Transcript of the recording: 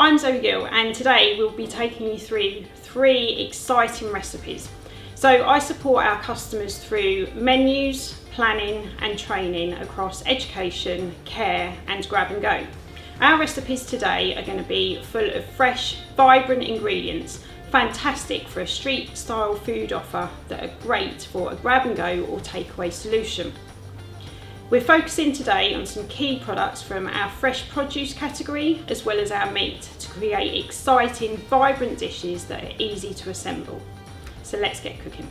I'm Zoe Gill, and today we'll be taking you through 3 exciting recipes. So I support our customers through menus, planning and training across education, care and grab and go. Our recipes today are going to be full of fresh, vibrant ingredients, fantastic for a street style food offer that are great for a grab and go or takeaway solution. We're focusing today on some key products from our fresh produce category as well as our meat to create exciting, vibrant dishes that are easy to assemble. So let's get cooking.